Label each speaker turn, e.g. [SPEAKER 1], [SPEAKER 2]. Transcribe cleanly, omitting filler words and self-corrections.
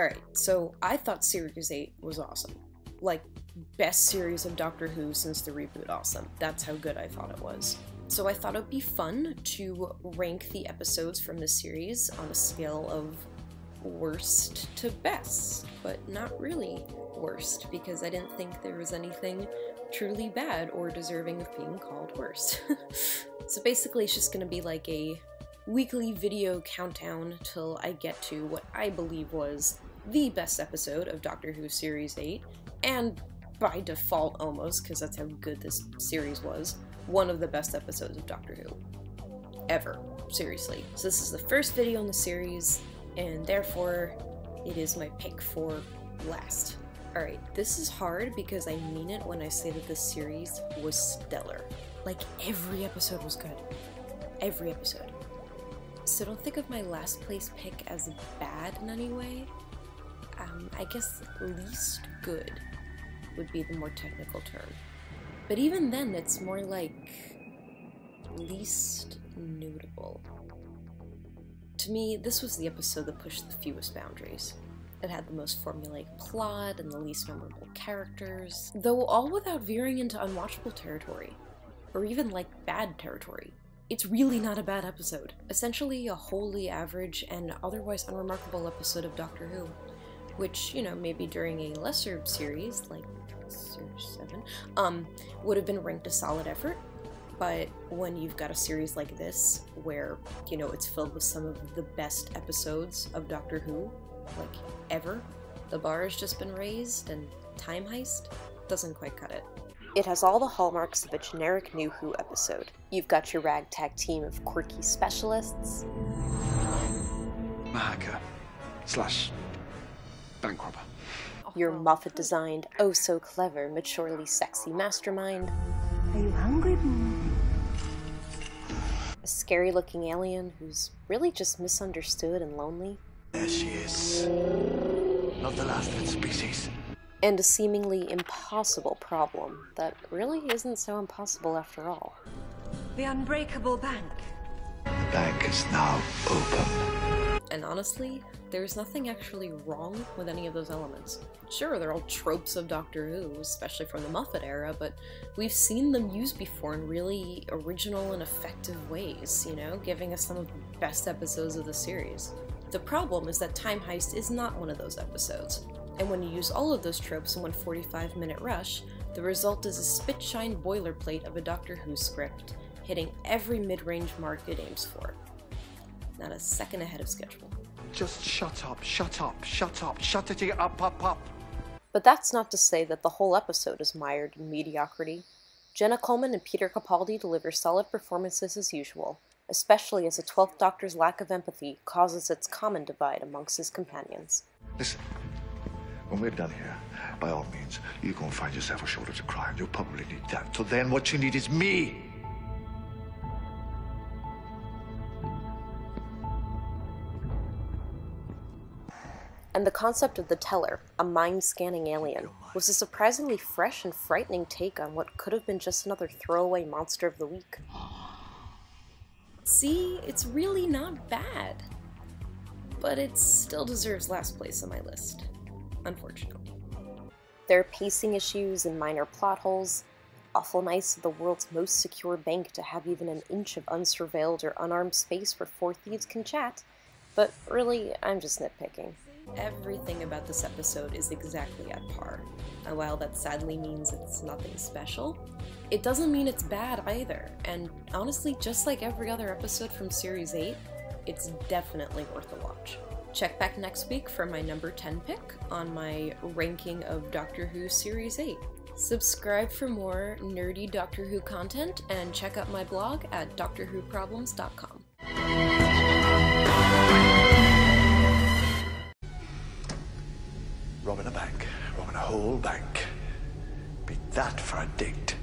[SPEAKER 1] Alright, so I thought Series 8 was awesome. Like, best series of Doctor Who since the reboot awesome. That's how good I thought it was. So I thought it would be fun to rank the episodes from this series on a scale of worst to best, but not really worst, because I didn't think there was anything truly bad or deserving of being called worst. So basically it's just gonna be like a weekly video countdown till I get to what I believe was the best episode of Doctor Who Series 8, and by default almost, because that's how good this series was, one of the best episodes of Doctor Who. Ever. Seriously. So this is the first video in the series, and therefore it is my pick for last. Alright, this is hard because I mean it when I say that this series was stellar. Like, every episode was good. Every episode. So don't think of my last place pick as bad in any way. I guess least good would be the more technical term. But even then, it's more like least notable. To me, this was the episode that pushed the fewest boundaries. It had the most formulaic plot and the least memorable characters, though all without veering into unwatchable territory, or even like bad territory. It's really not a bad episode. Essentially a wholly average and otherwise unremarkable episode of Doctor Who, which, you know, maybe during a lesser series, like Series 7, would have been ranked a solid effort, but when you've got a series like this, where, you know, it's filled with some of the best episodes of Doctor Who, like, ever, the bar has just been raised, and Time Heist doesn't quite cut it. It has all the hallmarks of a generic New Who episode. You've got your ragtag team of quirky specialists,
[SPEAKER 2] a hacker slash bank robber,
[SPEAKER 1] your Moffat-designed, oh-so-clever, maturely sexy mastermind,
[SPEAKER 3] Are you hungry?
[SPEAKER 1] a scary-looking alien who's really just misunderstood and lonely,
[SPEAKER 2] there she is, not the last of its species,
[SPEAKER 1] and a seemingly impossible problem that really isn't so impossible after all.
[SPEAKER 3] The unbreakable bank.
[SPEAKER 2] the bank is now open.
[SPEAKER 1] And honestly, there's nothing actually wrong with any of those elements. Sure, they're all tropes of Doctor Who, especially from the Moffat era, but we've seen them used before in really original and effective ways, you know, giving us some of the best episodes of the series. The problem is that Time Heist is not one of those episodes, and when you use all of those tropes in one 45-minute rush, the result is a spit-shine boilerplate of a Doctor Who script, hitting every mid-range mark it aims for. Not a second ahead of schedule.
[SPEAKER 2] Just shut up, shut up, shut up, shut it up.
[SPEAKER 1] But that's not to say that the whole episode is mired in mediocrity. Jenna Coleman and Peter Capaldi deliver solid performances as usual, especially as the 12th Doctor's lack of empathy causes its common divide amongst his companions.
[SPEAKER 2] Listen, when we're done here, by all means, you go and find yourself a shoulder to cry on. You'll probably need that. So then what you need is me.
[SPEAKER 1] And the concept of the Teller, a mind-scanning alien, was a surprisingly fresh and frightening take on what could have been just another throwaway monster of the week. See, it's really not bad. But it still deserves last place on my list, unfortunately. There are pacing issues and minor plot holes. Awful nice of the world's most secure bank to have even an inch of unsurveilled or unarmed space where four thieves can chat, but really, I'm just nitpicking. Everything about this episode is exactly at par, and while that sadly means it's nothing special, it doesn't mean it's bad either, and honestly, just like every other episode from Series 8, it's definitely worth a watch. Check back next week for my number 10 pick on my ranking of Doctor Who Series 8. Subscribe for more nerdy Doctor Who content, and check out my blog at DoctorWhoProblems.com.
[SPEAKER 2] Robbing a bank, robbing a whole bank. Be that for a date.